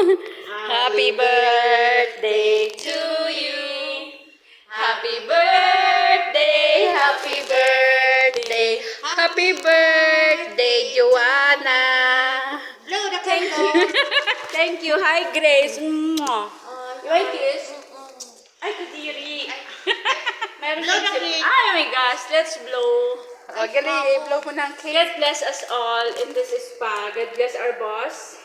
Happy birthday to you. Happy birthday, happy birthday, happy birthday, Joanna. Blow the Thank you. candle. Thank you. Hi, Grace. Mwah. You like Yes. this? Ay, kadiri. Meron Blow siyang the sip- cake. Oh my gosh, let's blow. Oh, gali, blow mo ng cake. God bless us all in this spa. God bless our boss,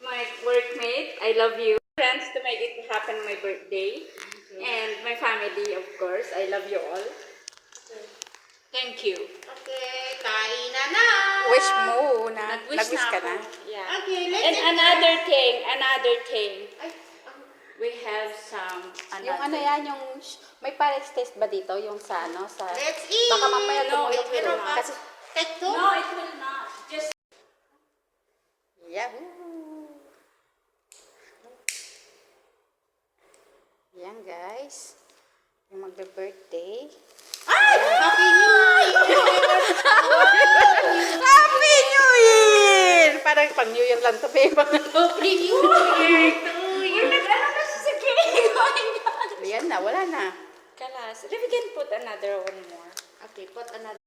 my workmate. I love you. Friends to make it happen my birthday. And my family, of course. I love you all. Thank you. Okay, kain na. Wish mo na. Nag-wish Nag-wish ka ako. na. Yeah. Okay, let's And eat. another thing. Ay, We have some Yung ano yan, yung may Paris test ba dito? Yung sa ano, sa... let's eat. Baka mamaya No, tumulong it will yun. not. Kasi, Take two. No, it will not. Just yahoo! Yan guys. Yung magbe-birthday. Happy New Year. Happy New Year! Parang pang New Year lang to, babe. Happy New Year to you. ano na siya sa cake? Oh my God. Yan na, wala na. Kalas. We can put another one more. Okay, put another.